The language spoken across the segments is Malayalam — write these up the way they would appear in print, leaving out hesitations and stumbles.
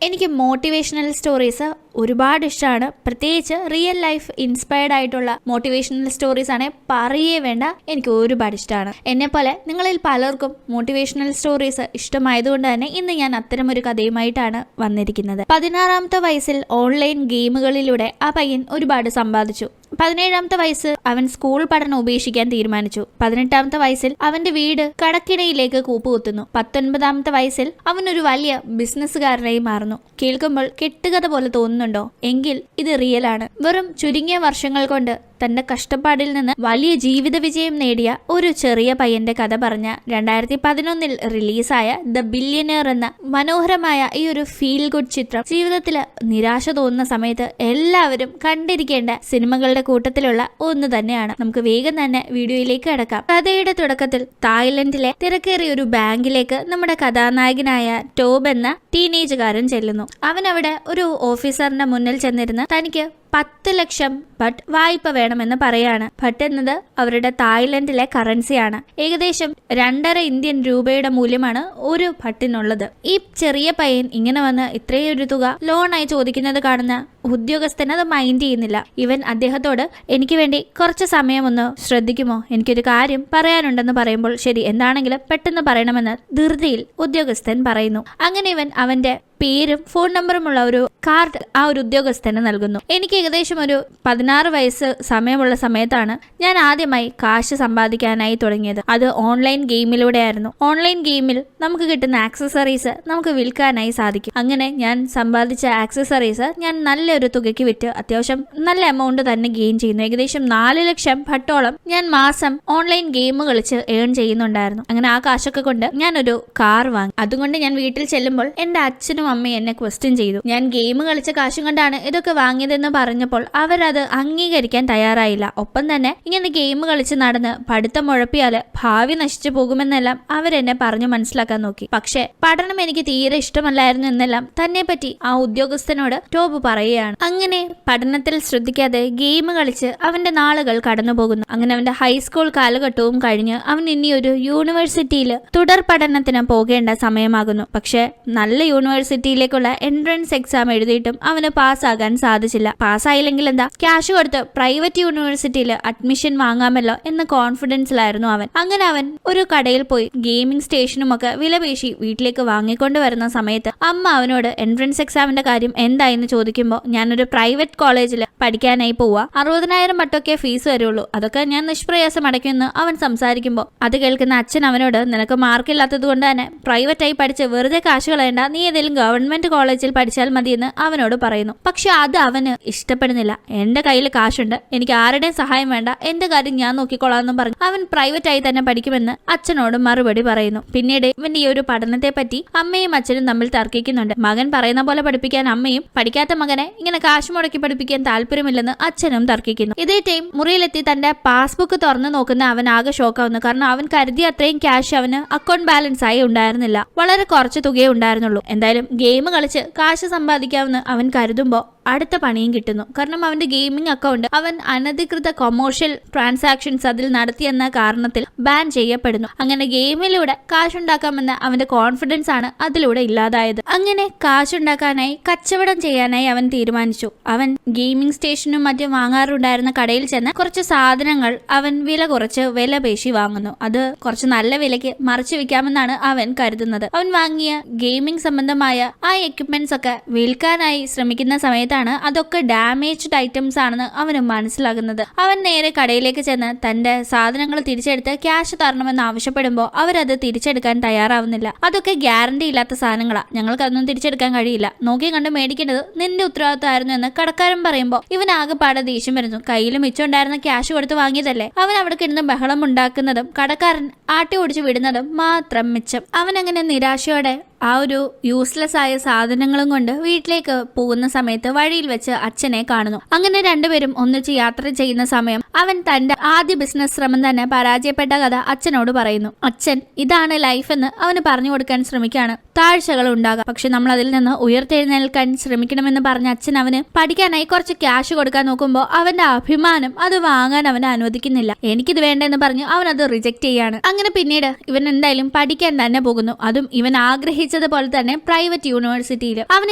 എനിക്ക് മോട്ടിവേഷണൽ സ്റ്റോറീസ് ഒരുപാട് ഇഷ്ടമാണ്. പ്രത്യേകിച്ച് റിയൽ ലൈഫ് ഇൻസ്പയർഡ് ആയിട്ടുള്ള മോട്ടിവേഷണൽ സ്റ്റോറീസ് ആണ് പറയേ വേണ്ട, എനിക്ക് ഒരുപാട് ഇഷ്ടമാണ്. എന്നെ പോലെ നിങ്ങളിൽ പലർക്കും മോട്ടിവേഷണൽ സ്റ്റോറീസ് ഇഷ്ടമായതുകൊണ്ട് തന്നെ ഇന്ന് ഞാൻ അത്തരമൊരു കഥയുമായിട്ടാണ് വന്നിരിക്കുന്നത്. 16ാമത്തെ വയസ്സിൽ ഓൺലൈൻ ഗെയിമുകളിലൂടെ ആ പയ്യൻ ഒരുപാട് സമ്പാദിച്ചു. 17ാമത്തെ വയസ്സ് അവൻ സ്കൂൾ പഠനം ഉപേക്ഷിക്കാൻ തീരുമാനിച്ചു. 18ാമത്തെ വയസ്സിൽ അവന്റെ വീട് കടക്കിടയിലേക്ക് കൂപ്പുകുത്തുന്നു. 19ാമത്തെ വയസ്സിൽ അവൻ ഒരു വലിയ ബിസിനസ്സുകാരനായി മാറുന്നു. കേൾക്കുമ്പോൾ കെട്ടുകഥ പോലെ തോന്നുന്നുണ്ടോ? എങ്കിൽ ഇത് റിയൽ ആണ്. വെറും ചുരുങ്ങിയ വർഷങ്ങൾ കൊണ്ട് തന്റെ കഷ്ടപ്പാടിൽ നിന്ന് വലിയ ജീവിത വിജയം നേടിയ ഒരു ചെറിയ പയ്യന്റെ കഥ പറഞ്ഞ 2011 റിലീസായ ദ ബില്യനർ എന്ന മനോഹരമായ ഈ ഒരു ഫീൽ ഗുഡ് ചിത്രം ജീവിതത്തിൽ നിരാശ തോന്നുന്ന സമയത്ത് എല്ലാവരും കണ്ടിരിക്കേണ്ട സിനിമകളുടെ കൂട്ടത്തിലുള്ള ഒന്ന് തന്നെയാണ്. നമുക്ക് വേഗം തന്നെ വീഡിയോയിലേക്ക് കടക്കാം. കഥയുടെ തുടക്കത്തിൽ തായ്ലൻഡിലെ തിരക്കേറിയ ഒരു ബാങ്കിലേക്ക് നമ്മുടെ കഥാനായകനായ ടോബ് എന്ന ടീനേജുകാരൻ ചെല്ലുന്നു. അവൻ അവിടെ ഒരു ഓഫീസറിന്റെ മുന്നിൽ ചെന്നിരുന്ന് തനിക്ക് 10 ലക്ഷം ബട്ട് വായ്പ വേണമെന്ന് പറയാണ്. ബട്ട് എന്നത് അവരുടെ തായ്ലൻഡിലെ കറൻസിയാണ്. ഏകദേശം 2.5 ഇന്ത്യൻ രൂപയുടെ മൂല്യമാണ് ഒരു ബട്ടിനുള്ളത്. ഈ ചെറിയ പയ്യൻ ഇങ്ങനെ വന്ന് ഇത്രയൊരു തുക ലോണായി ചോദിക്കുന്നത് കാണുന്ന ഉദ്യോഗസ്ഥൻ അത് മൈൻഡ് ചെയ്യുന്നില്ല. ഇവൻ അദ്ദേഹത്തോട് എനിക്ക് വേണ്ടി കുറച്ച് സമയം ഒന്ന് ശ്രദ്ധിക്കുമോ, എനിക്കൊരു കാര്യം പറയാനുണ്ടെന്ന് പറയുമ്പോൾ ശരി എന്താണെങ്കിലും പെട്ടെന്ന് പറയണമെന്ന് ധൃതിയിൽ ഉദ്യോഗസ്ഥൻ പറയുന്നു. അങ്ങനെ ഇവൻ അവന്റെ പേരും ഫോൺ നമ്പറുമുള്ള ഒരു കാർഡ് ആ ഒരു ഉദ്യോഗസ്ഥന് നൽകുന്നു. എനിക്ക് ഏകദേശം ഒരു 16 വയസ്സ് സമയമുള്ള സമയത്താണ് ഞാൻ ആദ്യമായി കാശ് സമ്പാദിക്കാനായി തുടങ്ങിയത്. അത് ഓൺലൈൻ ഗെയിമിലൂടെയായിരുന്നു. ഓൺലൈൻ ഗെയിമിൽ നമുക്ക് കിട്ടുന്ന ആക്സസറീസ് നമുക്ക് വിൽക്കാനായി സാധിക്കും. അങ്ങനെ ഞാൻ സമ്പാദിച്ച ആക്സസറീസ് ഞാൻ നല്ലൊരു തുകയ്ക്ക് വിറ്റ് അത്യാവശ്യം നല്ല എമൗണ്ട് തന്നെ ഗെയിൻ ചെയ്യുന്നു. ഏകദേശം 4 ലക്ഷം ബട്ടോളം ഞാൻ മാസം ഓൺലൈൻ ഗെയിം കളിച്ച് ഏൺ ചെയ്യുന്നുണ്ടായിരുന്നു. അങ്ങനെ ആ കാശൊക്കെ കൊണ്ട് ഞാനൊരു കാർ വാങ്ങി. അതുകൊണ്ട് ഞാൻ വീട്ടിൽ ചെല്ലുമ്പോൾ എന്റെ അച്ഛനും അമ്മയും എന്നെ ക്വസ്റ്റ്യൻ ചെയ്തു. ഞാൻ ഗെയിം കളിച്ച കാശും കൊണ്ടാണ് ഇതൊക്കെ വാങ്ങിയതെന്ന് പറഞ്ഞപ്പോൾ അവരത് അംഗീകരിക്കാൻ തയ്യാറായില്ല. ഒപ്പം തന്നെ ഇങ്ങനെ ഗെയിം കളിച്ച് നടന്ന് പഠിത്തം മുഴപ്പിയാല് ഭാവി നശിച്ചു പോകുമെന്നെല്ലാം അവരെന്നെ പറഞ്ഞു മനസ്സിലാക്കാൻ നോക്കി. പക്ഷെ പഠനം എനിക്ക് തീരെ ഇഷ്ടമല്ലായിരുന്നു എന്നെല്ലാം തന്നെ പറ്റി ആ ഉദ്യോഗസ്ഥനോട് ടോബ് പറയുകയാണ്. അങ്ങനെ പഠനത്തിൽ ശ്രദ്ധിക്കാതെ ഗെയിം കളിച്ച് അവന്റെ നാളുകൾ കടന്നു പോകുന്നു. അങ്ങനെ അവന്റെ ഹൈസ്കൂൾ കാലഘട്ടവും കഴിഞ്ഞ് അവൻ ഇനി ഒരു യൂണിവേഴ്സിറ്റിയിൽ തുടർ പഠനത്തിന് പോകേണ്ട സമയമാകുന്നു. പക്ഷെ നല്ല യൂണിവേഴ്സിറ്റിയിലേക്കുള്ള എൻട്രൻസ് എക്സാം എഴുതിയിട്ടും അവന് പാസ്സാകാൻ സാധിച്ചില്ല. പാസ്സായില്ലെങ്കിൽ എന്താ, ക്യാഷ് കൊടുത്ത് പ്രൈവറ്റ് യൂണിവേഴ്സിറ്റിയിൽ അഡ്മിഷൻ വാങ്ങാമല്ലോ എന്ന കോൺഫിഡൻസിലായിരുന്നു അവൻ. അങ്ങനെ അവൻ ഒരു കടയിൽ പോയി ഗെയിമിംഗ് സ്റ്റേഷനുമൊക്കെ വിലപേശി വീട്ടിലേക്ക് വാങ്ങിക്കൊണ്ട് വരുന്ന സമയത്ത് അമ്മ അവനോട് എൻട്രൻസ് എക്സാമിന്റെ കാര്യം എന്തായെന്ന് ചോദിക്കുമ്പോൾ ഞാനൊരു പ്രൈവറ്റ് കോളേജിൽ പഠിക്കാനായി പോവാ, 60,000 ബട്ടൊക്കെ ഫീസ് വരുള്ളൂ, അതൊക്കെ ഞാൻ നിഷ്പ്രയാസം അടയ്ക്കുമെന്ന് അവൻ സംസാരിക്കുമ്പോൾ അത് കേൾക്കുന്ന അച്ഛൻ അവനോട് നിനക്ക് മാർക്കില്ലാത്തത് കൊണ്ട് തന്നെ പ്രൈവറ്റായി പഠിച്ച് വെറുതെ കാശ് കളയണ്ട, നീ ഏതെങ്കിലും ഗവൺമെന്റ് കോളേജിൽ പഠിച്ചാൽ മതിയെന്ന് അവനോട് പറയുന്നു. പക്ഷെ അത് അവന് ഇഷ്ടപ്പെടുന്നില്ല. എന്റെ കയ്യിൽ കാശുണ്ട്, എനിക്ക് ആരുടെയും സഹായം വേണ്ട, എന്റെ കാര്യം ഞാൻ നോക്കിക്കൊള്ളാമെന്നും പറഞ്ഞു അവൻ പ്രൈവറ്റ് ആയി തന്നെ പഠിക്കുമെന്ന് അച്ഛനോട് മറുപടി പറയുന്നു. പിന്നീട് ഇവന്റെ ഈ ഒരു പഠനത്തെ പറ്റി അമ്മയും അച്ഛനും തമ്മിൽ തർക്കിക്കുന്നുണ്ട്. മകൻ പറയുന്ന പോലെ പഠിപ്പിക്കാൻ അമ്മയും പഠിക്കാത്ത മകനെ ഇങ്ങനെ കാശ് മുടക്കി പഠിപ്പിക്കാൻ താല്പര്യമില്ലെന്ന് അച്ഛനും തർക്കിക്കുന്നു. ഇതേ ടൈം മുറിയിലെത്തി തന്റെ പാസ്ബുക്ക് തുറന്നു നോക്കുന്ന അവൻ ആകെ ഷോക്കാവുന്നു. കാരണം അവൻ കരുതിയ അത്രയും ക്യാഷ് അവന് അക്കൗണ്ട് ബാലൻസ് ആയി ഉണ്ടായിരുന്നില്ല. വളരെ കുറച്ച് തുകയേ ഉണ്ടായിരുന്നുള്ളൂ. എന്തായാലും ഗെയിം കളിച്ച് കാശ് സമ്പാദിക്കാമെന്ന് അവൻ കരുതുമ്പോൾ അടുത്ത പണിയും കിട്ടുന്നു. കാരണം അവന്റെ ഗെയിമിംഗ് അക്കൗണ്ട് അവൻ അനധികൃത കൊമേഴ്ഷ്യൽ ട്രാൻസാക്ഷൻസ് അതിൽ നടത്തിയെന്ന കാരണത്തിൽ ബാൻ ചെയ്യപ്പെടുന്നു. അങ്ങനെ ഗെയിമിലൂടെ കാശുണ്ടാക്കാമെന്ന അവന്റെ കോൺഫിഡൻസ് ആണ് അതിലൂടെ ഇല്ലാതായത്. അങ്ങനെ കാശുണ്ടാക്കാനായി കച്ചവടം ചെയ്യാനായി അവൻ തീരുമാനിച്ചു. അവൻ ഗെയിമിംഗ് സ്റ്റേഷനും മറ്റും വാങ്ങാറുണ്ടായിരുന്ന കടയിൽ ചെന്ന് കുറച്ച് സാധനങ്ങൾ അവൻ വില കുറച്ച് വിലപേശി വാങ്ങുന്നു. അത് കുറച്ച് നല്ല വിലയ്ക്ക് മറിച്ചു വെക്കാമെന്നാണ് അവൻ കരുതുന്നത്. അവൻ വാങ്ങിയ ഗെയിമിംഗ് സംബന്ധമായ ആ എക്യുപ്മെന്റ്സ് ഒക്കെ വിൽക്കാനായി ശ്രമിക്കുന്ന സമയത്ത് അതൊക്കെ ഡാമേജ്ഡ് ഐറ്റംസ് ആണെന്ന് അവന് മനസ്സിലാകുന്നത്. അവൻ നേരെ കടയിലേക്ക് ചെന്ന് തന്റെ സാധനങ്ങൾ തിരിച്ചെടുത്ത് ക്യാഷ് തരണമെന്ന് ആവശ്യപ്പെടുമ്പോൾ അവരത് തിരിച്ചെടുക്കാൻ തയ്യാറാവുന്നില്ല. അതൊക്കെ ഗ്യാരണ്ടി ഇല്ലാത്ത സാധനങ്ങളാ, ഞങ്ങൾക്കതൊന്നും തിരിച്ചെടുക്കാൻ കഴിയില്ല, നോക്കി കണ്ട് മേടിക്കേണ്ടത് നിന്റെ ഉത്തരവാദിത്തമായിരുന്നു എന്ന് കടക്കാരൻ പറയുമ്പോൾ ഇവൻ ആകെപ്പാടെ ദേഷ്യം വരുന്നു. കയ്യിൽ മിച്ചമുണ്ടായിരുന്ന ക്യാഷ് കൊടുത്ത് വാങ്ങിയതല്ലേ. അവൻ അവിടെ കിടന്ന് ബഹളം ഉണ്ടാക്കുന്നതും കടക്കാരൻ ആട്ടി ഓടിച്ചു വിടുന്നതും മാത്രം മിച്ചം. അവൻ അങ്ങനെ നിരാശയോടെ ആ ഒരു യൂസ്ലെസ് ആയ സാധനങ്ങളും കൊണ്ട് വീട്ടിലേക്ക് പോകുന്ന സമയത്ത് വഴിയിൽ വെച്ച് അച്ഛനെ കാണുന്നു. അങ്ങനെ രണ്ടുപേരും ഒന്നിച്ച് യാത്ര ചെയ്യുന്ന സമയം അവൻ തന്റെ ആദ്യ ബിസിനസ് ശ്രമം തന്നെ പരാജയപ്പെട്ട കഥ അച്ഛനോട് പറയുന്നു. അച്ഛൻ ഇതാണ് ലൈഫ് എന്ന് അവന് പറഞ്ഞു കൊടുക്കാൻ ശ്രമിക്കുകയാണ്. താഴ്ചകൾ ഉണ്ടാകാം, പക്ഷെ നമ്മൾ അതിൽ നിന്ന് ഉയർത്തെഴുന്നേൽക്കാൻ ശ്രമിക്കണമെന്ന് പറഞ്ഞ അച്ഛൻ അവന് പഠിക്കാനായി കുറച്ച് ക്യാഷ് കൊടുക്കാൻ നോക്കുമ്പോൾ അവന്റെ അഭിമാനം അത് വാങ്ങാൻ അവനെ അനുവദിക്കുന്നില്ല. എനിക്കിത് വേണ്ടെന്ന് പറഞ്ഞു അവൻ അത് റിജക്ട് ചെയ്യാണ്. അങ്ങനെ പിന്നീട് ഇവൻ എന്തായാലും പഠിക്കാൻ തന്നെ പോകുന്നു. അതും ഇവൻ ആഗ്രഹിച്ച പഠിച്ചതുപോലെ തന്നെ പ്രൈവറ്റ് യൂണിവേഴ്സിറ്റിയിൽ. അവൻ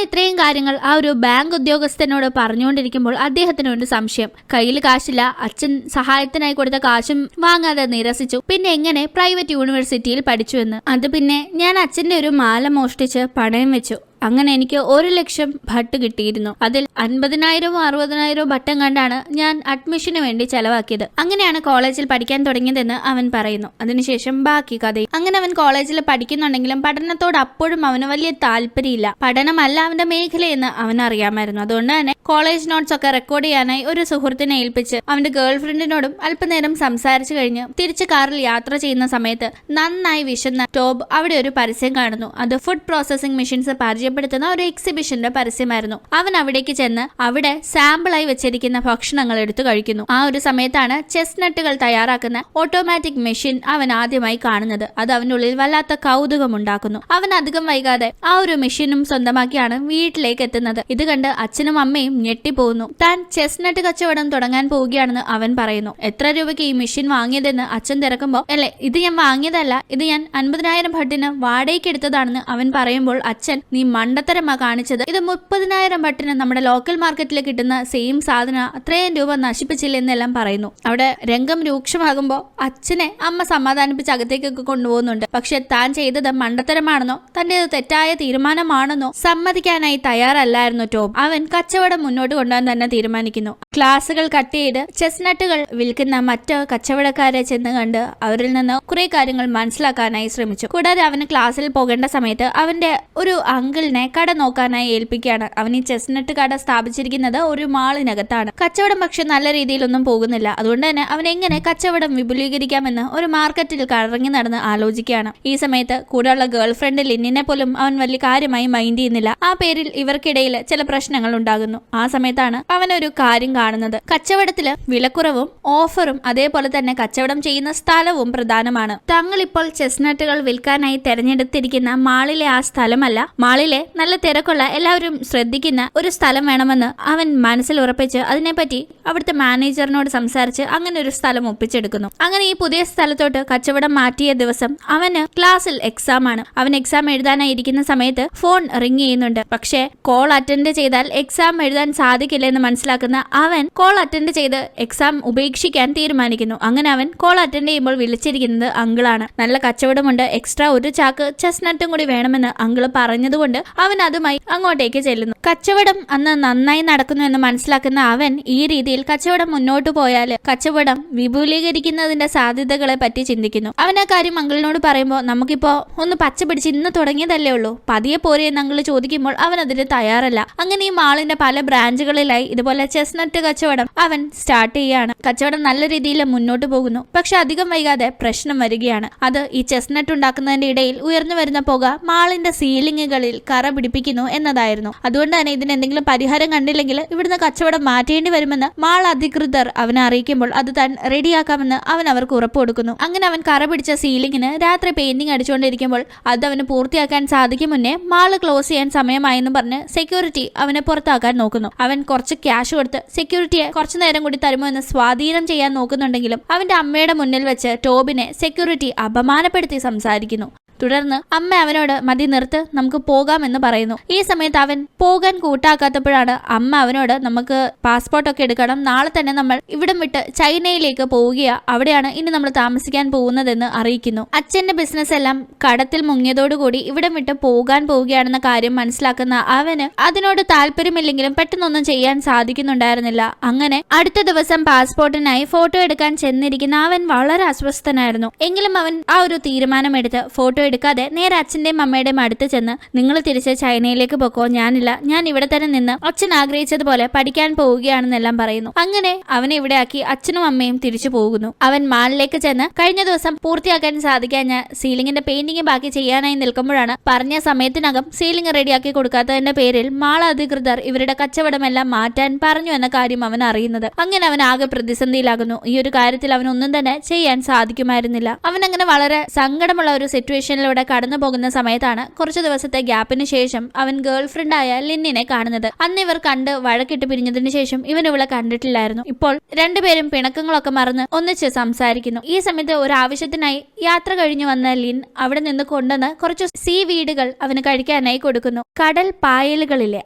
ഇത്രയും കാര്യങ്ങൾ ആ ഒരു ബാങ്ക് ഉദ്യോഗസ്ഥനോട് പറഞ്ഞുകൊണ്ടിരിക്കുമ്പോൾ അദ്ദേഹത്തിന് ഒരു സംശയം. കയ്യിൽ കാശില്ല, അച്ഛൻ സഹായത്തിനായി കൊടുത്ത കാശും വാങ്ങാതെ നിരസിച്ചു, പിന്നെ എങ്ങനെ പ്രൈവറ്റ് യൂണിവേഴ്സിറ്റിയിൽ പഠിച്ചു എന്ന്. അത് പിന്നെ ഞാൻ അച്ഛന്റെ ഒരു മാല മോഷ്ടിച്ച് പണയം വെച്ചു. അങ്ങനെ എനിക്ക് 1,00,000 ഭട്ട് കിട്ടിയിരുന്നു. അതിൽ 50,000 60,000 ഭട്ടം കണ്ടാണ് ഞാൻ അഡ്മിഷന് വേണ്ടി ചെലവാക്കിയത്. അങ്ങനെയാണ് കോളേജിൽ പഠിക്കാൻ തുടങ്ങിയതെന്ന് അവൻ പറയുന്നു. അതിനുശേഷം ബാക്കി കഥയും. അങ്ങനെ അവൻ കോളേജിൽ പഠിക്കുന്നുണ്ടെങ്കിലും പഠനത്തോട് അപ്പോഴും അവന് വലിയ താല്പര്യമില്ല. പഠനമല്ല അവന്റെ മേഖലയെന്ന് അവൻ അറിയാമായിരുന്നു. അതുകൊണ്ട് തന്നെ കോളേജ് നോട്ട്സ് ഒക്കെ റെക്കോർഡ് ചെയ്യാനായി ഒരു സുഹൃത്തിനെ ഏൽപ്പിച്ച് അവന്റെ ഗേൾ ഫ്രണ്ടിനോടും അല്പനേരം സംസാരിച്ചു കഴിഞ്ഞ് തിരിച്ച് കാറിൽ യാത്ര ചെയ്യുന്ന സമയത്ത് നന്നായി വിശന്ന ടോബ് അവിടെ ഒരു പരസ്യം കാണുന്നു. അത് ഫുഡ് പ്രോസസിംഗ് മെഷീൻസ് പരിചയപ്പെടുത്തുന്ന ഒരു എക്സിബിഷന്റെ പരസ്യമായിരുന്നു. അവൻ അവിടേക്ക് ചെന്ന് അവിടെ സാമ്പിളായി വെച്ചിരിക്കുന്ന ഭക്ഷണങ്ങൾ എടുത്തു കഴിക്കുന്നു. ആ ഒരു സമയത്താണ് ചെസ്നട്ടുകൾ തയ്യാറാക്കുന്ന ഓട്ടോമാറ്റിക് മെഷീൻ അവൻ ആദ്യമായി കാണുന്നത്. അത് അവന്റെ ഉള്ളിൽ വല്ലാത്ത കൗതുകം ഉണ്ടാക്കുന്നു. അവൻ അധികം വൈകാതെ ആ ഒരു മെഷീനും സ്വന്തമാക്കിയാണ് വീട്ടിലേക്ക് എത്തുന്നത്. ഇത് കണ്ട് അച്ഛനും അമ്മയും ഞെട്ടിപ്പോകുന്നു. താൻ ചെസ്നട്ട് കച്ചവടം തുടങ്ങാൻ പോവുകയാണെന്ന് അവൻ പറയുന്നു. എത്ര രൂപയ്ക്ക് ഈ മെഷീൻ വാങ്ങിയതെന്ന് അച്ഛൻ തിരക്കുമ്പോൾ, അല്ലെ ഇത് ഞാൻ വാങ്ങിയതല്ല, ഇത് ഞാൻ 50,000 ഭട്ടിന് വാടകയ്ക്ക് എടുത്തതാണെന്ന് അവൻ പറയുമ്പോൾ, അച്ഛൻ നീ മണ്ടത്തരമാ കാണിച്ചത്, ഇത് 30,000 ഭട്ടിന് നമ്മുടെ ലോക്കൽ മാർക്കറ്റിൽ കിട്ടുന്ന സെയിം സാധനം അത്രയും രൂപ നശിപ്പിച്ചില്ല എന്നെല്ലാം പറയുന്നു. അവിടെ രംഗം രൂക്ഷമാകുമ്പോൾ അച്ഛനെ അമ്മ സമാധാനിപ്പിച്ച് അകത്തേക്കൊക്കെ കൊണ്ടുപോകുന്നുണ്ട്. പക്ഷെ താൻ ചെയ്തത് മണ്ടത്തരമാണെന്നോ തന്റേത് തെറ്റായ തീരുമാനമാണെന്നോ സമ്മതിക്കാനായി തയ്യാറല്ലായിരുന്നു ടോം. അവൻ കച്ചവടം മുന്നോട്ട് കൊണ്ടുപോകാൻ തന്നെ തീരുമാനിക്കുന്നു. ക്ലാസുകൾ കട്ട് ചെയ്ത് ചെസ്നട്ടുകൾ വിൽക്കുന്ന മറ്റ് കച്ചവടക്കാരെ ചെന്ന് കണ്ട് അവരിൽ നിന്ന് കുറെ കാര്യങ്ങൾ മനസ്സിലാക്കാനായി ശ്രമിച്ചു. കൂടാതെ അവന് ക്ലാസ്സിൽ പോകേണ്ട സമയത്ത് അവന്റെ ഒരു അങ്കിളിനെ കട നോക്കാനായി ഏൽപ്പിക്കുകയാണ്. അവൻ ഈ ചെസ്നട്ട് കട സ്ഥാപിച്ചിരിക്കുന്നത് ഒരു മാളിനകത്താണ്. കച്ചവടം പക്ഷെ നല്ല രീതിയിലൊന്നും പോകുന്നില്ല. അതുകൊണ്ട് തന്നെ അവൻ എങ്ങനെ കച്ചവടം വിപുലീകരിക്കാമെന്ന് ഒരു മാർക്കറ്റിൽ കറങ്ങി നടന്ന് ആലോചിക്കുകയാണ്. ഈ സമയത്ത് കൂടെയുള്ള ഗേൾ ഫ്രണ്ട് ലിന്നിനെ പോലും അവൻ വലിയ കാര്യമായി മൈൻഡ് ചെയ്യുന്നില്ല. ആ പേരിൽ ഇവർക്കിടയിൽ ചില പ്രശ്നങ്ങൾ ഉണ്ടാകുന്നു. ആ സമയത്താണ് അവൻ ഒരു കാര്യം കാണുന്നത്. കച്ചവടത്തില് വിലക്കുറവും ഓഫറും അതേപോലെ തന്നെ കച്ചവടം ചെയ്യുന്ന സ്ഥലവും പ്രധാനമാണ്. തങ്ങൾ ഇപ്പോൾ ചെസ്നട്ടുകൾ വിൽക്കാനായി തെരഞ്ഞെടുത്തിരിക്കുന്ന മാളിലെ ആ സ്ഥലമല്ല, മാളിലെ നല്ല തിരക്കുള്ള എല്ലാവരും ശ്രദ്ധിക്കുന്ന ഒരു സ്ഥലം വേണമെന്ന് അവൻ മനസ്സിൽ ഉറപ്പിച്ച് അതിനെപ്പറ്റി അവിടുത്തെ മാനേജറിനോട് സംസാരിച്ച് അങ്ങനെ ഒരു സ്ഥലം ഒപ്പിച്ചെടുക്കുന്നു. അങ്ങനെ ഈ പുതിയ സ്ഥലത്തോട്ട് കച്ചവടം മാറ്റിയ ദിവസം അവന് ക്ലാസ്സിൽ എക്സാം ആണ്. അവൻ എക്സാം എഴുതാനായി ഇരിക്കുന്ന സമയത്ത് ഫോൺ റിങ് ചെയ്യുന്നുണ്ട്. പക്ഷേ കോൾ അറ്റൻഡ് ചെയ്താൽ എക്സാം എഴുതാൻ സാധിക്കില്ല എന്ന് മനസ്സിലാക്കുന്ന അവൻ കോൾ അറ്റൻഡ് ചെയ്ത് എക്സാം ഉപേക്ഷിക്കാൻ തീരുമാനിക്കുന്നു. അങ്ങനെ അവൻ കോൾ അറ്റൻഡ് ചെയ്യുമ്പോൾ വിളിച്ചിരിക്കുന്നത് അങ്കിളാണ്. നല്ല കച്ചവടമുണ്ട്, എക്സ്ട്രാ ഒരു ചാക്ക് ചെസ്നട്ടും കൂടി വേണമെന്ന് അങ്കിള് പറഞ്ഞതുകൊണ്ട് അവൻ അതുമായി അങ്ങോട്ടേക്ക് ചെല്ലുന്നു. കച്ചവടം അന്ന് നന്നായി നടക്കുന്നു എന്ന് മനസ്സിലാക്കുന്ന അവൻ ഈ രീതിയിൽ കച്ചവടം മുന്നോട്ട് പോയാൽ കച്ചവടം വിപുലീകരിക്കുന്നതിന്റെ സാധ്യതകളെ പറ്റി ചിന്തിക്കുന്നു. അവൻ ആ കാര്യം അങ്കിളിനോട് പറയുമ്പോൾ, നമുക്കിപ്പോ ഒന്ന് പച്ച പിടിച്ച് ഇന്ന് തുടങ്ങിയതല്ലേ ഉള്ളൂ, പതിയെ പോരെ എന്ന് അങ്കിള് ചോദിക്കുമ്പോൾ അവൻ അതിന് തയ്യാറല്ല. അങ്ങനെ ഈ മാളിന്റെ പല ബ്രാഞ്ചുകളിലായി ഇതുപോലെ ചെസ്നട്ട് കച്ചവടം അവൻ സ്റ്റാർട്ട് ചെയ്യാണ്. കച്ചവടം നല്ല രീതിയിൽ മുന്നോട്ട് പോകുന്നു. പക്ഷെ അധികം വൈകാതെ പ്രശ്നം വരികയാണ്. അത് ഈ ചെസ്നട്ട് ഉണ്ടാക്കുന്നതിന്റെ ഇടയിൽ ഉയർന്നു വരുന്ന പുക മാളിന്റെ സീലിംഗുകളിൽ കറ പിടിപ്പിക്കുന്നു എന്നതായിരുന്നു. അതുകൊണ്ട് തന്നെ ഇതിന് എന്തെങ്കിലും പരിഹാരം കണ്ടില്ലെങ്കിൽ ഇവിടുന്ന് കച്ചവടം മാറ്റേണ്ടി വരുമെന്ന് മാൾ അധികൃതർ അവനെ അറിയിക്കുമ്പോൾ അത് താൻ റെഡിയാക്കാമെന്ന് അവൻ അവർക്ക് ഉറപ്പ് കൊടുക്കുന്നു. അങ്ങനെ അവൻ കറ പിടിച്ച സീലിംഗിന് രാത്രി പെയിന്റിംഗ് അടിച്ചുകൊണ്ടിരിക്കുമ്പോൾ അത് അവന് പൂർത്തിയാക്കാൻ സാധിക്കും മുന്നേ മാള് ക്ലോസ് ചെയ്യാൻ സമയമായെന്ന് പറഞ്ഞ് സെക്യൂരിറ്റി അവനെ പുറത്താക്കാൻ നോക്കുന്നു. അവൻ കുറച്ച് ക്യാഷ് കൊടുത്ത് സെക്യൂരിറ്റിയെ കുറച്ചു നേരം കൂടി തരുമോ എന്ന് സ്വാധീനം ചെയ്യാൻ നോക്കുന്നുണ്ടെങ്കിലും അവന്റെ അമ്മയുടെ മുന്നിൽ വെച്ച് ടോബിനെ സെക്യൂരിറ്റി അപമാനപ്പെടുത്തി സംസാരിക്കുന്നു. തുടർന്ന് അമ്മ അവനോട് മതി നിർത്ത്, നമുക്ക് പോകാമെന്ന് പറയുന്നു. ഈ സമയത്ത് അവൻ പോകാൻ കൂട്ടാക്കാത്തപ്പോഴാണ് അമ്മ അവനോട് നമുക്ക് പാസ്പോർട്ടൊക്കെ എടുക്കണം, നാളെ തന്നെ നമ്മൾ ഇവിടം വിട്ട് ചൈനയിലേക്ക് പോവുകയാ, അവിടെയാണ് ഇനി നമ്മൾ താമസിക്കാൻ പോകുന്നതെന്ന് അറിയിക്കുന്നു. അച്ഛന്റെ ബിസിനസ് എല്ലാം കടത്തിൽ മുങ്ങിയതോടുകൂടി ഇവിടം വിട്ട് പോകാൻ പോവുകയാണെന്ന കാര്യം മനസ്സിലാക്കുന്ന അവന് അതിനോട് താല്പര്യമില്ലെങ്കിലും പെട്ടെന്നൊന്നും ചെയ്യാൻ സാധിക്കുന്നുണ്ടായിരുന്നില്ല. അങ്ങനെ അടുത്ത ദിവസം പാസ്പോർട്ടിനായി ഫോട്ടോ എടുക്കാൻ ചെന്നിരിക്കുന്ന അവൻ വളരെ അസ്വസ്ഥനായിരുന്നു. എങ്കിലും അവൻ ആ ഒരു തീരുമാനമെടുത്ത് ഫോട്ടോ എടുക്കാതെ നേരെ അച്ഛന്റെയും അമ്മയുടെയും അടുത്ത് ചെന്ന്, നിങ്ങൾ തിരിച്ച് ചൈനയിലേക്ക് പോക്കോ, ഞാനില്ല, ഞാൻ ഇവിടെ തന്നെ നിന്ന് അച്ഛൻ ആഗ്രഹിച്ചതുപോലെ പഠിക്കാൻ പോവുകയാണെന്നെല്ലാം പറയുന്നു. അങ്ങനെ അവനെ ഇവിടെ ആക്കി അച്ഛനും അമ്മയും തിരിച്ചു പോകുന്നു. അവൻ മാളിലേക്ക് ചെന്ന് കഴിഞ്ഞ ദിവസം പൂർത്തിയാക്കാൻ സാധിക്കാൻ സീലിംഗിന്റെ പെയിന്റിംഗ് ബാക്കി ചെയ്യാനായി നിൽക്കുമ്പോഴാണ് പറഞ്ഞ സമയത്തിനകം സീലിംഗ് റെഡിയാക്കി കൊടുക്കാത്തതിന്റെ പേരിൽ മാൾ അധികൃതർ ഇവരുടെ കച്ചവടമെല്ലാം മാറ്റാൻ പറഞ്ഞു എന്ന കാര്യം അവൻ അറിയുന്നത്. അങ്ങനെ അവൻ ആകെ പ്രതിസന്ധിയിലാകുന്നു. ഈ ഒരു കാര്യത്തിൽ അവനൊന്നും തന്നെ ചെയ്യാൻ സാധിക്കുമായിരുന്നില്ല. അവൻ അങ്ങനെ വളരെ സങ്കടമുള്ള ഒരു സിറ്റുവേഷൻ സ്റ്റേഷനിലൂടെ കടന്നു പോകുന്ന സമയത്താണ് കുറച്ചു ദിവസത്തെ ഗ്യാപ്പിന് ശേഷം അവൻ ഗേൾ ഫ്രണ്ടായ ലിന്നിനെ കാണുന്നത്. അന്ന് ഇവർ കണ്ട് വഴക്കിട്ട് പിരിഞ്ഞതിന് ശേഷം ഇവൻ ഇവളെ കണ്ടിട്ടില്ലായിരുന്നു. ഇപ്പോൾ രണ്ടുപേരും പിണക്കങ്ങളൊക്കെ മറന്ന് ഒന്നിച്ച് സംസാരിക്കുന്നു. ഈ സമയത്ത് ഒരു ആവശ്യത്തിനായി യാത്ര കഴിഞ്ഞു വന്ന ലിൻ അവിടെ നിന്ന് കൊണ്ടുവന്ന് കുറച്ച് സീ വീഡുകൾ അവന് കഴിക്കാനായി കൊടുക്കുന്നു. കടൽ പായലുകളിലെ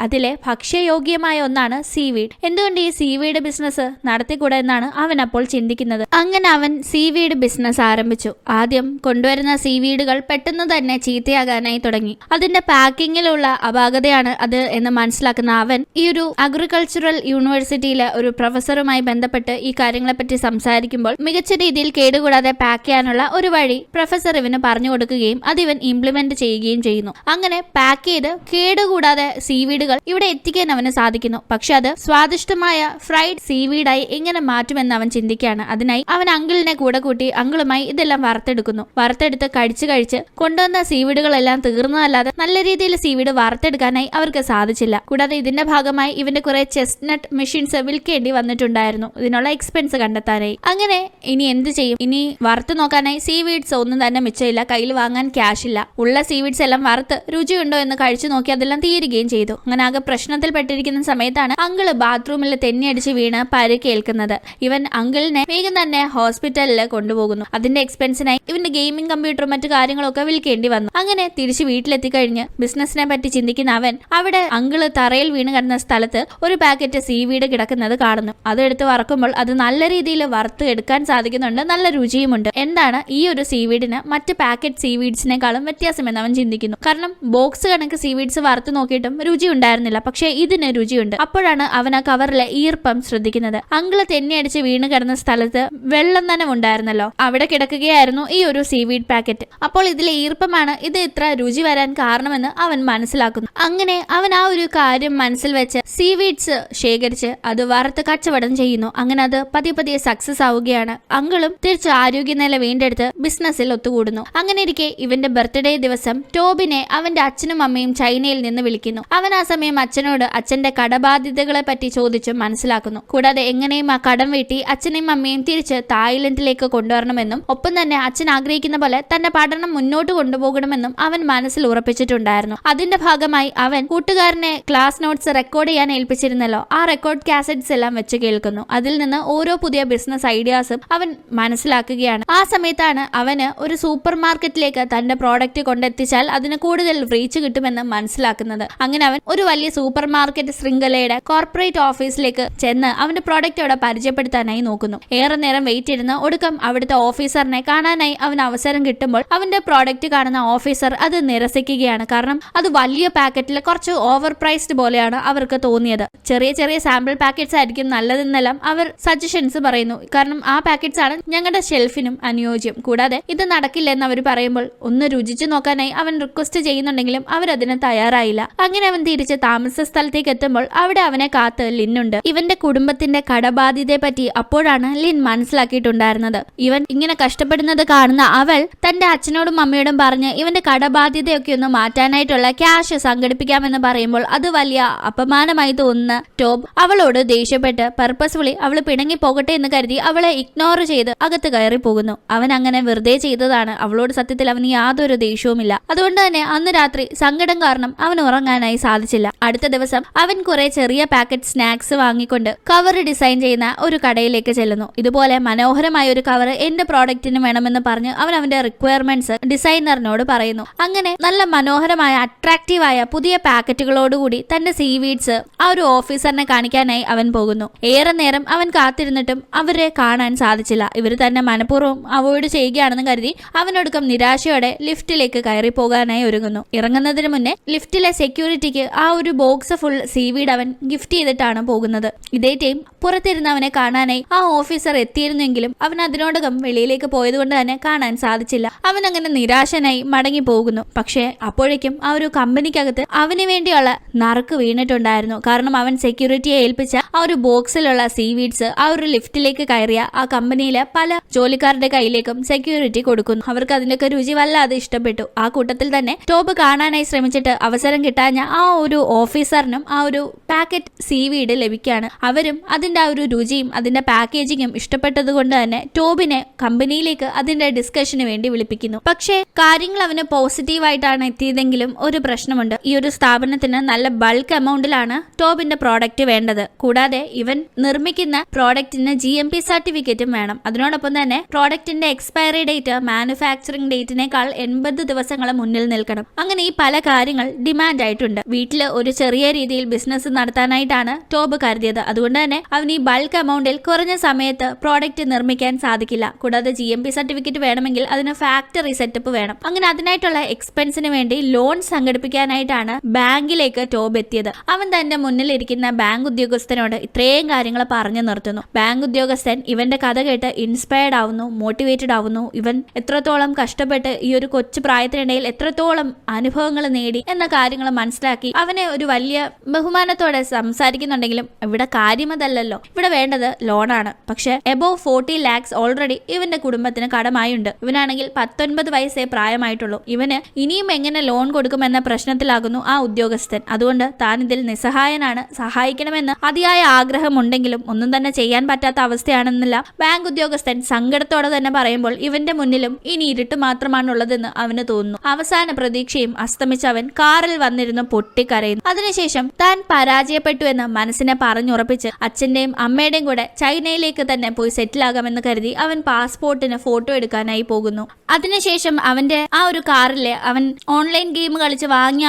അതിലെ ഭക്ഷ്യയോഗ്യമായ ഒന്നാണ് സീവീഡ്. എന്തുകൊണ്ട് ഈ സീവീഡ് ബിസിനസ് നടത്തിക്കൂടെ എന്നാണ് അവൻ അപ്പോൾ ചിന്തിക്കുന്നത്. അങ്ങനെ അവൻ സീവീഡ് ബിസിനസ് ആരംഭിച്ചു. ആദ്യം കൊണ്ടുവരുന്ന സീവീഡുകൾ പെട്ടെന്ന് തന്നെ ചീത്തയാകാനായി തുടങ്ങി. അതിന്റെ പാക്കിങ്ങിലുള്ള അപാകതയാണ് അത് എന്ന് മനസ്സിലാക്കുന്ന അവൻ ഈ ഒരു അഗ്രികൾച്ചറൽ യൂണിവേഴ്സിറ്റിയിലെ ഒരു പ്രൊഫസറുമായി ബന്ധപ്പെട്ട് ഈ കാര്യങ്ങളെപ്പറ്റി സംസാരിക്കുമ്പോൾ മികച്ച രീതിയിൽ കേടുകൂടാതെ പാക്ക് ചെയ്യാനുള്ള ഒരു വഴി പ്രൊഫസർ ഇവന് പറഞ്ഞു കൊടുക്കുകയും അത് ഇവൻ ഇംപ്ലിമെന്റ് ചെയ്യുകയും ചെയ്യുന്നു. അങ്ങനെ പാക്ക് ചെയ്ത് കേടുകൂടാതെ സീവീഡുകൾ ഇവിടെ എത്തിക്കാൻ അവന് സാധിക്കുന്നു. പക്ഷെ അത് സ്വാദിഷ്ടമായ ഫ്രൈഡ് സീവീഡായി എങ്ങനെ മാറ്റുമെന്ന് അവൻ ചിന്തിക്കുകയാണ്. അതിനായി അവൻ അങ്കിളിനെ കൂടെ കൂട്ടി അങ്കിളുമായി ഇതെല്ലാം വറുത്തെടുക്കുന്നു. വറുത്തെടുത്ത് കഴിച്ച് കൊണ്ടുവന്ന സീവീഡുകളെല്ലാം തീർന്നതല്ലാതെ നല്ല രീതിയിൽ സീവീഡ് വറുത്തെടുക്കാനായി അവർക്ക് സാധിച്ചില്ല. കൂടാതെ ഇതിന്റെ ഭാഗമായി ഇവന്റെ കുറെ ചെസ്റ്റ്നട്ട് മെഷീൻസ് വിൽക്കേണ്ടി വന്നിട്ടുണ്ടായിരുന്നു ഇതിനുള്ള എക്സ്പെൻസ് കണ്ടെത്താനായി. അങ്ങനെ ഇനി എന്ത് ചെയ്യും? ഇനി വറുത്ത് നോക്കാനായി സീവീഡ്സ് ഒന്നും തന്നെ മിച്ചമില്ല. കയ്യിൽ വാങ്ങാൻ ക്യാഷ് ഇല്ല. ഉള്ള സീവീഡ്സ് എല്ലാം വറുത്ത് രുചിയുണ്ടോ എന്ന് കഴിച്ചു നോക്കി അതെല്ലാം തീരുകയും ചെയ്തു. അങ്ങനെ ആകെ പ്രശ്നത്തിൽ പെട്ടിരിക്കുന്ന സമയത്താണ് അങ്കിള് ബാത്റൂമിൽ തെന്നിയടിച്ച് വീണ് പരിക്കേൽക്കുന്നത്. ഇവൻ അങ്കിളിനെ വേഗം തന്നെ ഹോസ്പിറ്റലിൽ കൊണ്ടുപോകുന്നു. അതിന്റെ എക്സ്പെൻസിനായി ഇവന്റെ ഗെയിമിംഗ് കമ്പ്യൂട്ടറും മറ്റു കാര്യങ്ങളൊക്കെ വിൽക്കേണ്ടി വന്നു. അങ്ങനെ തിരിച്ച് വീട്ടിലെത്തിക്കഴിഞ്ഞ് ബിസിനസിനെ പറ്റി ചിന്തിക്കുന്ന അവൻ അവിടെ അങ്കിള് തറയിൽ വീണ് കിടന്ന സ്ഥലത്ത് ഒരു പാക്കറ്റ് സീവീഡ് കിടക്കുന്നത് കാണുന്നു. അതെടുത്ത് വറക്കുമ്പോൾ അത് നല്ല രീതിയിൽ വറുത്ത് എടുക്കാൻ സാധിക്കുന്നുണ്ട്. നല്ല രുചിയുമുണ്ട്. എന്താണ് ഈ ഒരു സീവീഡിന് മറ്റ് പാക്കറ്റ് സീവീഡ്സിനെക്കാളും വ്യത്യാസമെന്ന് അവൻ ചിന്തിക്കുന്നു. കാരണം ബോക്സ് കണക്ക് സീവീഡ്സ് വറുത്ത് നോക്കിയിട്ടും രുചി ഉണ്ടായിരുന്നില്ല. പക്ഷേ ഇതിന് രുചിയുണ്ട്. അപ്പോഴാണ് അവൻ ആ കവറിലെ ഈർപ്പം ശ്രദ്ധിക്കുന്നത്. അങ്കിള് തെന്നിയടിച്ച് വീണ് കിടന്ന സ്ഥലത്ത് വെള്ളം നനവ് ഉണ്ടായിരുന്നല്ലോ. അവിടെ കിടക്കുകയായിരുന്നു ഈ ഒരു സീവീഡ് പാക്കറ്റ്. അപ്പോൾ ഇതിലെ ഈർപ്പമാണ് ഇത് ഇത്ര രുചി വരാൻ കാരണമെന്ന് അവൻ മനസ്സിലാക്കുന്നു. അങ്ങനെ അവൻ ആ ഒരു കാര്യം മനസ്സിൽ വെച്ച് സീവീഡ്സ് ശേഖരിച്ച് അത് വറുത്ത് കച്ചവടം ചെയ്യുന്നു. അങ്ങനെ അത് പതിയെ സക്സസ് ആവുകയാണ്. അങ്കിളും തിരിച്ച് ആരോഗ്യനില വീണ്ടെടുത്ത് ബിസിനസ്സിൽ ഒത്തുകൂടുന്നു. അങ്ങനെ ഇരിക്കെ ഇവന്റെ ബർത്ത്ഡേ ദിവസം ടോബിനെ അവന്റെ അച്ഛനും അമ്മയും ചൈനയിൽ നിന്ന് വിളിക്കുന്നു. അവൻ ആ സമയം അച്ഛനോട് അച്ഛന്റെ കടബാധ്യതകളെ പറ്റി ചോദിച്ചു മനസ്സിലാക്കുന്നു. കൂടാതെ എങ്ങനെയും ആ കടം വീട്ടി അച്ഛനെയും അമ്മയും തിരിച്ച് തായ്ലൻഡിലേക്ക് കൊണ്ടുവരണമെന്നും ഒപ്പം തന്നെ അച്ഛൻ ആഗ്രഹിക്കുന്ന പോലെ തന്റെ പഠനം മുന്നോട്ട് കൊണ്ടുപോകണമെന്നും അവൻ മനസ്സിൽ ഉറപ്പിച്ചിട്ടുണ്ടായിരുന്നു. അതിന്റെ ഭാഗമായി അവൻ കൂട്ടുകാരനെ ക്ലാസ് നോട്ട്സ് റെക്കോർഡ് ചെയ്യാൻ ഏൽപ്പിച്ചിരുന്നല്ലോ. ആ റെക്കോർഡ് കാസറ്റ്സ് എല്ലാം വെച്ച് കേൾക്കുന്നു. അതിൽ നിന്ന് ഓരോ പുതിയ ബിസിനസ് ഐഡിയാസും അവൻ മനസ്സിലാക്കുകയാണ്. ആ സമയത്താണ് അവന് ഒരു സൂപ്പർ മാർക്കറ്റിലേക്ക് തന്റെ പ്രോഡക്റ്റ് കൊണ്ടെത്തിച്ചാൽ അതിന് കൂടുതൽ റീച്ച് കിട്ടുമെന്ന് മനസ്സിലാക്കുന്നത്. അങ്ങനെ അവൻ ഒരു വലിയ സൂപ്പർ മാർക്കറ്റ് ശൃംഖലയുടെ കോർപ്പറേറ്റ് ഓഫീസിലേക്ക് ചെന്ന് അവന്റെ പ്രോഡക്റ്റ് അവിടെ പരിചയപ്പെടുത്താനായി നോക്കുന്നു. ഏറെ നേരം വെയിറ്റ് ഇരുന്ന് ഒടുക്കം അവിടുത്തെ ഓഫീസറിനെ കാണാനായി അവന് അവസരം കിട്ടുമ്പോൾ അവന്റെ പ്രോഡക്റ്റ് കാണുന്ന ഓഫീസർ അത് നിരസിക്കുകയാണ്. കാരണം അത് വലിയ പാക്കറ്റിൽ കുറച്ച് ഓവർ പ്രൈസ്ഡ് പോലെയാണ് അവർക്ക് തോന്നിയത്. ചെറിയ സാമ്പിൾ പാക്കറ്റ്സ് ആയിരിക്കും നല്ലതെന്നെല്ലാം അവർ സജഷൻസ് പറയുന്നു. കാരണം ആ പാക്കറ്റ്സ് ആണ് ഞങ്ങളുടെ ഷെൽഫിനും അനുയോജ്യം. കൂടാതെ ഇത് നടക്കില്ലെന്ന് അവർ പറയുമ്പോൾ ഒന്ന് രുചിച്ചു നോക്കാനായി അവൻ റിക്വസ്റ്റ് ചെയ്യുന്നുണ്ടെങ്കിലും അവരതിന് തയ്യാറായില്ല. അങ്ങനെ അവൻ തിരിച്ച് താമസ സ്ഥലത്തേക്ക് എത്തുമ്പോൾ അവിടെ അവനെ കാത്ത് ലിന്നുണ്ട്. ഇവന്റെ കുടുംബത്തിന്റെ കടബാധ്യതയെ പറ്റി അപ്പോഴാണ് ലിൻ മനസ്സിലാക്കിയിട്ടുണ്ടായിരുന്നത്. ഇവൻ ഇങ്ങനെ കഷ്ടപ്പെടുന്നത് കാണുന്ന അവൾ തന്റെ അച്ഛനോടും അമ്മയോടും പറഞ്ഞ് ഇവന്റെ കടബാധ്യതയൊക്കെ ഒന്ന് മാറ്റാനായിട്ടുള്ള ക്യാഷ് സംഘടിപ്പിക്കാമെന്ന് പറയുമ്പോൾ അത് വലിയ അപമാനമായി തോന്നുന്ന ടോബ് അവളോട് ദേഷ്യപ്പെട്ട് പർപ്പസ്ഫുള്ളി അവൾ പിണങ്ങി പോകട്ടെ എന്ന് കരുതി അവളെ ഇഗ്നോർ ചെയ്ത് അകത്ത് കയറി പോകുന്നു. അവൻ അങ്ങനെ വെറുതെ ചെയ്തതാണ്. അവളോട് സത്യത്തിൽ അവന് യാതൊരു ദേഷ്യവുമില്ല. അതുകൊണ്ട് തന്നെ അന്ന് രാത്രി സങ്കടം കാരണം അവൻ ഉറങ്ങാനായി സാധിച്ചില്ല. അടുത്ത ദിവസം അവൻ കുറെ ചെറിയ പാക്കറ്റ് സ്നാക്സ് വാങ്ങിക്കൊണ്ട് കവർ ഡിസൈൻ ചെയ്യുന്ന ഒരു കടയിലേക്ക് ചെല്ലുന്നു. ഇതുപോലെ മനോഹരമായ ഒരു കവർ എന്റെ പ്രോഡക്റ്റിന് വേണമെന്ന് പറഞ്ഞ് അവൻ അവന്റെ റിക്വയർമെന്റ്സ് ഡിസൈനറിനോട് പറയുന്നു. അങ്ങനെ നല്ല മനോഹരമായ അട്രാക്റ്റീവായ പുതിയ പാക്കറ്റുകളോടുകൂടി തന്റെ സീവീഡ്സ് ആ ഒരു ഓഫീസറിനെ കാണിക്കാനായി അവൻ പോകുന്നു. ഏറെ നേരം അവൻ കാത്തിരുന്നിട്ടും അവരെ കാണാൻ സാധിച്ചില്ല. ഇവർ തന്നെ മനഃപൂർവ്വം അവോയ്ഡ് ചെയ്യുകയാണെന്ന് കരുതി അവനൊടുക്കം നിരാശയോടെ ലിഫ്റ്റിലേക്ക് കയറി പോകാനായി ഒരുങ്ങുന്നു. ഇറങ്ങുന്നതിന് മുന്നേ ലിഫ്റ്റിലെ സെക്യൂരിറ്റിക്ക് ആ ഒരു ബോക്സ് ഫുൾ സീവീഡ് അവൻ ഗിഫ്റ്റ് ചെയ്തിട്ടാണ് പോകുന്നത്. ഇതേ ടൈം പുറത്തിരുന്ന് അവനെ കാണാനായി ആ ഓഫീസർ എത്തിയിരുന്നെങ്കിലും അവൻ അതിനോടകം വെളിയിലേക്ക് പോയതുകൊണ്ട് തന്നെ കാണാൻ സാധിച്ചില്ല. അവൻ അങ്ങനെ നിരാശനായി മടങ്ങി പോകുന്നു. പക്ഷേ അപ്പോഴേക്കും ആ ഒരു കമ്പനിക്കകത്ത് അവന് വേണ്ടിയുള്ള നറുക്ക് വീണിട്ടുണ്ടായിരുന്നു. കാരണം അവൻ സെക്യൂരിറ്റിയെ ഏൽപ്പിച്ച ആ ഒരു ബോക്സിലുള്ള സീവീഡ്സ് ആ ഒരു ലിഫ്റ്റിലേക്ക് കയറിയ ആ കമ്പനിയിലെ പല ജോലിക്കാരുടെ കയ്യിലേക്കും സെക്യൂരിറ്റി കൊടുക്കുന്നു. അവർക്ക് അതിന്റെയൊക്കെ രുചി വല്ലാതെ ഇഷ്ടപ്പെട്ടു. ആ കൂട്ടത്തിൽ തന്നെ ടോബ് കാണാനായി ശ്രമിച്ചിട്ട് അവസരം കിട്ടാഞ്ഞ ആ ഒരു ഓഫീസറിനും ആ ഒരു പാക്കറ്റ് സീവീഡ് ലഭിക്കുകയാണ്. അവരും അതിന്റെ ആ ഒരു രുചിയും അതിന്റെ പാക്കേജിങ്ങും ഇഷ്ടപ്പെട്ടത് കൊണ്ട് തന്നെ ടോബിനെ കമ്പനിയിലേക്ക് അതിന്റെ ഡിസ്കഷന് വേണ്ടി വിളിപ്പിക്കുന്നു. പക്ഷേ പക്ഷേ കാര്യങ്ങൾ അവന് പോസിറ്റീവായിട്ടാണ് എത്തിയതെങ്കിലും ഒരു പ്രശ്നമുണ്ട്. ഈ ഒരു സ്ഥാപനത്തിന് നല്ല ബൾക്ക് എമൗണ്ടിലാണ് ടോബിന്റെ പ്രോഡക്റ്റ് വേണ്ടത്. കൂടാതെ ഇവൻ നിർമ്മിക്കുന്ന പ്രോഡക്റ്റിന് GMP സർട്ടിഫിക്കറ്റും വേണം. അതിനോടൊപ്പം തന്നെ പ്രോഡക്റ്റിന്റെ എക്സ്പയറി ഡേറ്റ് മാനുഫാക്ചറിംഗ് ഡേറ്റിനേക്കാൾ 80 ദിവസങ്ങൾ മുന്നിൽ നിൽക്കണം. അങ്ങനെ ഈ പല കാര്യങ്ങൾ ഡിമാൻഡ് ആയിട്ടുണ്ട്. വീട്ടില് ഒരു ചെറിയ രീതിയിൽ ബിസിനസ് നടത്താനായിട്ടാണ് ടോബ് കരുതിയത്. അതുകൊണ്ട് തന്നെ അവന് ഈ ബൾക്ക് എമൗണ്ടിൽ കുറഞ്ഞ സമയത്ത് പ്രോഡക്റ്റ് നിർമ്മിക്കാൻ സാധിക്കില്ല. കൂടാതെ GMP സർട്ടിഫിക്കറ്റ് വേണമെങ്കിൽ അതിന് ഫാക്ടറി സെറ്റപ്പ് വേണം. അങ്ങനെ അതിനായിട്ടുള്ള എക്സ്പെൻസിന് വേണ്ടി ലോൺ സംഘടിപ്പിക്കാനായിട്ടാണ് ബാങ്കിലേക്ക് ടോബ് എത്തിയത്. അവൻ തന്റെ മുന്നിലിരിക്കുന്ന ബാങ്ക് ഉദ്യോഗസ്ഥനോട് ഇത്രയും കാര്യങ്ങൾ പറഞ്ഞു നിർത്തുന്നു. ബാങ്ക് ഉദ്യോഗസ്ഥൻ ഇവന്റെ കഥ കേട്ട് ഇൻസ്പയർഡ് ആവുന്നു, മോട്ടിവേറ്റഡ് ആവുന്നു. ഇവൻ എത്രത്തോളം കഷ്ടപ്പെട്ട് ഈ ഒരു കൊച്ചു പ്രായത്തിനിടയിൽ എത്രത്തോളം അനുഭവങ്ങൾ നേടി എന്ന കാര്യങ്ങൾ മനസ്സിലാക്കി അവനെ ഒരു വലിയ ബഹുമാനത്തോടെ സംസാരിക്കുന്നുണ്ടെങ്കിലും ഇവിടെ കാര്യമതല്ലോ. ഇവിടെ വേണ്ടത് ലോണാണ്. പക്ഷെ എബോവ് 40 lakhs ഓൾറെഡി ഇവന്റെ കുടുംബത്തിന് കടമായുണ്ട്. ഇവനാണെങ്കിൽ 19 വയസ്സേ പ്രായമായിട്ടുള്ളൂ. ഇവന് ഇനിയും എങ്ങനെ ലോൺ കൊടുക്കുമെന്ന പ്രശ്നത്തിലാകുന്നു ആ ഉദ്യോഗസ്ഥൻ. അതുകൊണ്ട് താൻ ഇതിൽ നിസ്സഹായനാണ്, സഹായിക്കണമെന്ന് അതിയായ ആഗ്രഹമുണ്ടെങ്കിലും ഒന്നും തന്നെ ചെയ്യാൻ പറ്റാത്ത അവസ്ഥയാണെന്നില്ല ബാങ്ക് ഉദ്യോഗസ്ഥൻ സങ്കടത്തോടെ തന്നെ പറയുമ്പോൾ ഇവന്റെ മുന്നിലും ഇനി ഇരുട്ട് മാത്രമാണുള്ളതെന്ന് അവന് തോന്നുന്നു. അവസാന പ്രതീക്ഷയും അസ്തമിച്ച് അവൻ കാറിൽ വന്നിരുന്ന് പൊട്ടിക്കരയുന്നു. അതിനുശേഷം താൻ പരാജയപ്പെട്ടു എന്ന് മനസ്സിനെ പറഞ്ഞുറപ്പിച്ച് അച്ഛന്റെയും അമ്മയുടെയും കൂടെ ചൈനയിലേക്ക് തന്നെ പോയി സെറ്റിൽ ആകാമെന്ന് കരുതി അവൻ പാസ്പോർട്ടിന് ഫോട്ടോ എടുക്കാനായി പോകുന്നു. അതിനുശേഷം അവന്റെ ആ ഒരു കാറിലെ അവൻ ഓൺലൈൻ ഗെയിം കളിച്ച് വാങ്ങിയ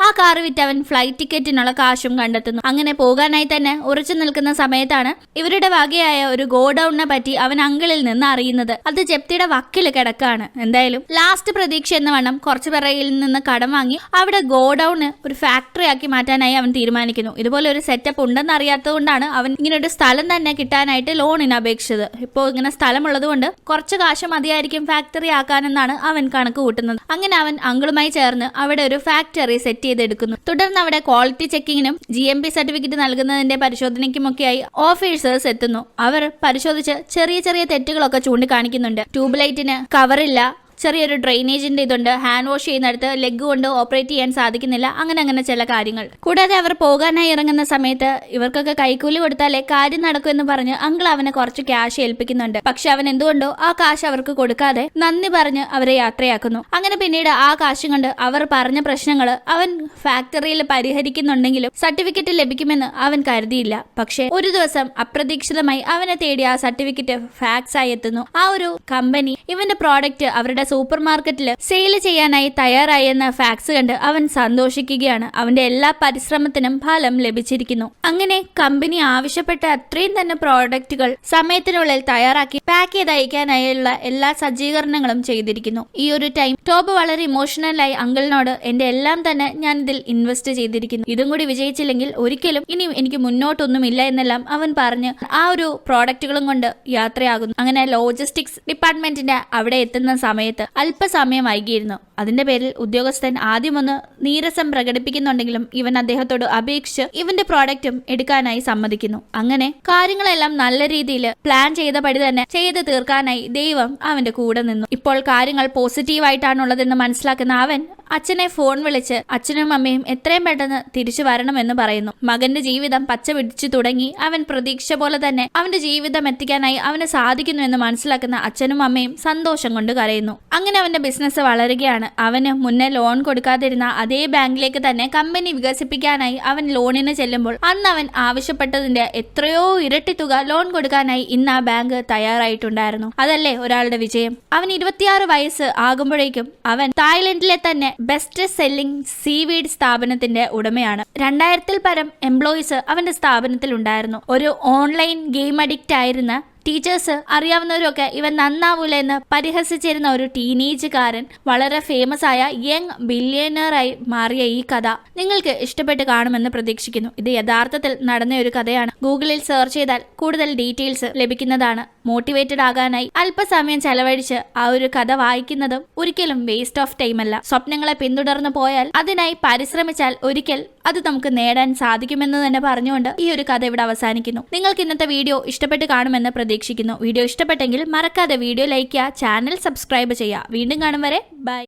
ആ കാർ വിറ്റ് അവൻ ഫ്ലൈറ്റ് ടിക്കറ്റിനുള്ള കാശും കണ്ടെത്തുന്നു. അങ്ങനെ പോകാനായി തന്നെ ഉറച്ചു നിൽക്കുന്ന സമയത്താണ് ഇവരുടെ വകയായ ഒരു ഗോഡൌണിനെ പറ്റി അവൻ അങ്കിളിൽ നിന്ന് അറിയുന്നത്. അത് ജപ്തിയുടെ വക്കില് കിടക്കാണ്. എന്തായാലും ലാസ്റ്റ് പ്രതീക്ഷ എന്ന വണ്ണം കുറച്ചു പേരിൽ നിന്ന് കടം വാങ്ങി അവിടെ ഗോഡൌണ് ഒരു ഫാക്ടറി ആക്കി മാറ്റാനായി അവൻ തീരുമാനിക്കുന്നു. ഇതുപോലെ ഒരു സെറ്റപ്പ് ഉണ്ടെന്ന് അറിയാത്തതുകൊണ്ടാണ് അവൻ ഇങ്ങനെ ഒരു സ്ഥലം തന്നെ കിട്ടാനായിട്ട് ലോണിന് അപേക്ഷിച്ചത്. ഇപ്പോൾ ഇങ്ങനെ സ്ഥലമുള്ളത് കൊണ്ട് കുറച്ച് കാശ് മതിയായിരിക്കും ഫാക്ടറി ആക്കാനെന്നാണ് അവൻ കണക്ക് കൂട്ടുന്നത്. അങ്ങനെ അവൻ അങ്കിളുമായി ചേർന്ന് അവിടെ ഒരു ഫാക്ടറി സെറ്റ് ചെയ്തെടുക്കുന്നു. തുടർന്ന് അവിടെ ക്വാളിറ്റി ചെക്കിങ്ങിനും GMP സർട്ടിഫിക്കറ്റ് നൽകുന്നതിന്റെ പരിശോധനയ്ക്കുമൊക്കെയായി ഓഫീസേഴ്സ് എത്തുന്നു. അവർ പരിശോധിച്ച് ചെറിയ ചെറിയ തെറ്റുകളൊക്കെ ചൂണ്ടിക്കാണിക്കുന്നുണ്ട്. ട്യൂബ് ലൈറ്റിന് കവറില്ല, ചെറിയൊരു ഡ്രെയിനേജിന്റെ ഇതുണ്ട്, ഹാൻഡ് വാഷ് ചെയ്യുന്നിടത്ത് ലെഗ് കൊണ്ട് ഓപ്പറേറ്റ് ചെയ്യാൻ സാധിക്കുന്നില്ല, അങ്ങനെ ചില കാര്യങ്ങൾ. കൂടാതെ അവർ പോകാനായി ഇറങ്ങുന്ന സമയത്ത് ഇവർക്കൊക്കെ കൈക്കൂലി കൊടുത്താലേ കാര്യം നടക്കുമെന്ന് പറഞ്ഞ് അങ്കിൾ അവനെ കുറച്ച് ക്യാഷ് ഏൽപ്പിക്കുന്നുണ്ട്. പക്ഷെ അവൻ എന്തുകൊണ്ടോ ആ കാശ് അവർക്ക് കൊടുക്കാതെ നന്ദി പറഞ്ഞ് അവരെ യാത്രയാക്കുന്നു. അങ്ങനെ പിന്നീട് ആ കാശും കൊണ്ട് അവർ പറഞ്ഞ പ്രശ്നങ്ങൾ അവൻ ഫാക്ടറിയിൽ പരിഹരിക്കുന്നുണ്ടെങ്കിലും സർട്ടിഫിക്കറ്റ് ലഭിക്കുമെന്ന് അവൻ കരുതിയില്ല. പക്ഷെ ഒരു ദിവസം അപ്രതീക്ഷിതമായി അവനെ തേടി ആ സർട്ടിഫിക്കറ്റ് ഫാക്സ് ആയി എത്തുന്നു. ആ ഒരു കമ്പനി ഇവന്റെ പ്രോഡക്റ്റ് അവരുടെ സൂപ്പർ മാർക്കറ്റിൽ സെയിൽ ചെയ്യാനായി തയ്യാറായി എന്ന ഫാക്സ് കണ്ട് അവൻ സന്തോഷിക്കുകയാണ്. അവന്റെ എല്ലാ പരിശ്രമത്തിനും ഫലം ലഭിച്ചിരിക്കുന്നു. അങ്ങനെ കമ്പനി ആവശ്യപ്പെട്ട അത്രയും തന്നെ പ്രോഡക്റ്റുകൾ സമയത്തിനുള്ളിൽ തയ്യാറാക്കി പാക്ക് ചെയ്ത് അയക്കാനായുള്ള എല്ലാ സജ്ജീകരണങ്ങളും ചെയ്തിരിക്കുന്നു. ഈ ഒരു ടൈം ടോബ് വളരെ ഇമോഷണലായി അങ്കിളിനോട് എന്റെ എല്ലാം തന്നെ ഞാൻ ഇതിൽ ഇൻവെസ്റ്റ് ചെയ്തിരിക്കുന്നു, ഇതും കൂടി വിജയിച്ചില്ലെങ്കിൽ ഒരിക്കലും ഇനി എനിക്ക് മുന്നോട്ടൊന്നുമില്ല എന്നെല്ലാം അവൻ പറഞ്ഞ് ആ ഒരു പ്രോഡക്റ്റുകളും കൊണ്ട് യാത്രയാകുന്നു. അങ്ങനെ ലോജിസ്റ്റിക്സ് ഡിപ്പാർട്ട്മെന്റിന്റെ അവിടെ എത്തുന്ന സമയത്ത് അല്പസമയം വൈകിയിരുന്നു. അതിന്റെ പേരിൽ ഉദ്യോഗസ്ഥൻ ആദ്യമൊന്ന് നീരസം പ്രകടിപ്പിക്കുന്നുണ്ടെങ്കിലും ഇവൻ അദ്ദേഹത്തോട് അപേക്ഷിച്ച് ഇവന്റെ പ്രോഡക്റ്റും എടുക്കാനായി സമ്മതിക്കുന്നു. അങ്ങനെ കാര്യങ്ങളെല്ലാം നല്ല രീതിയിൽ പ്ലാൻ ചെയ്തപടി തന്നെ ചെയ്ത് തീർക്കാനായി ദൈവം അവന്റെ കൂടെ നിന്നു. ഇപ്പോൾ കാര്യങ്ങൾ പോസിറ്റീവായിട്ടാണുള്ളതെന്ന് മനസ്സിലാക്കുന്ന അവൻ അച്ഛനെ ഫോൺ വിളിച്ച് അച്ഛനും അമ്മയും എത്രയും പെട്ടെന്ന് തിരിച്ചു വരണമെന്ന് പറയുന്നു. മകന്റെ ജീവിതം പച്ച പിടിച്ചു തുടങ്ങി. അവൻ പ്രതീക്ഷ പോലെ തന്നെ അവന്റെ ജീവിതം എത്തിക്കാനായി അവന് സാധിക്കുന്നു എന്ന് മനസ്സിലാക്കുന്ന അച്ഛനും അമ്മയും സന്തോഷം കൊണ്ട് കരയുന്നു. അങ്ങനെ അവന്റെ ബിസിനസ് വളരുകയാണ്. അവന് മുന്നേ ലോൺ കൊടുക്കാതിരുന്ന അതേ ബാങ്കിലേക്ക് തന്നെ കമ്പനി വികസിപ്പിക്കാനായി അവൻ ലോണിന് ചെല്ലുമ്പോൾ അന്ന് അവൻ ആവശ്യപ്പെട്ടതിന്റെ എത്രയോ ഇരട്ടി തുക ലോൺ കൊടുക്കാനായി ഇന്ന് ആ ബാങ്ക് തയ്യാറായിട്ടുണ്ടായിരുന്നു. അതല്ലേ ഒരാളുടെ വിജയം. അവൻ 26 വയസ്സ് ആകുമ്പോഴേക്കും അവൻ തായ്ലൻഡിലെ തന്നെ ബെസ്റ്റ് സെല്ലിംഗ് സീവീഡ് സ്ഥാപനത്തിന്റെ ഉടമയാണ്. 2000-ൽ പരം എംപ്ലോയീസ് അവന്റെ സ്ഥാപനത്തിൽ ഉണ്ടായിരുന്നു. ഒരു ഓൺലൈൻ ഗെയിം അഡിക്റ്റ് ആയിരുന്ന ടീച്ചേഴ്സ് അറിയാവുന്നവരൊക്കെ ഇവൻ നന്നാവൂല എന്ന് പരിഹസിച്ചിരുന്ന ഒരു ടീനേജുകാരൻ വളരെ ഫേമസ് ആയ യങ് ബില്യനറായി മാറിയ ഈ കഥ നിങ്ങൾക്ക് ഇഷ്ടപ്പെട്ട് കാണുമെന്ന് പ്രതീക്ഷിക്കുന്നു. ഇത് യഥാർത്ഥത്തിൽ നടന്ന ഒരു കഥയാണ്. ഗൂഗിളിൽ സെർച്ച് ചെയ്താൽ കൂടുതൽ ഡീറ്റെയിൽസ് ലഭിക്കുന്നതാണ്. മോട്ടിവേറ്റഡ് ആകാനായി അല്പസമയം ചെലവഴിച്ച് ആ ഒരു കഥ വായിക്കുന്നതും ഒരിക്കലും വേസ്റ്റ് ഓഫ് ടൈം അല്ല. സ്വപ്നങ്ങളെ പിന്തുടർന്നു പോയാൽ അതിനായി പരിശ്രമിച്ചാൽ ഒരിക്കൽ അത് നമുക്ക് നേടാൻ സാധിക്കുമെന്ന് തന്നെ പറഞ്ഞുകൊണ്ട് ഈ ഒരു കഥ ഇവിടെ അവസാനിക്കുന്നു. നിങ്ങൾക്ക് ഇന്നത്തെ വീഡിയോ ഇഷ്ടപ്പെട്ട് കാണുമെന്ന് പ്രതീക്ഷിക്കുന്നു. വീഡിയോ ഇഷ്ടപ്പെട്ടെങ്കിൽ മറക്കാതെ വീഡിയോ ലൈക്ക് ചെയ്യുക, ചാനൽ സബ്സ്ക്രൈബ് ചെയ്യുക. വീണ്ടും കാണും വരെ ബൈ.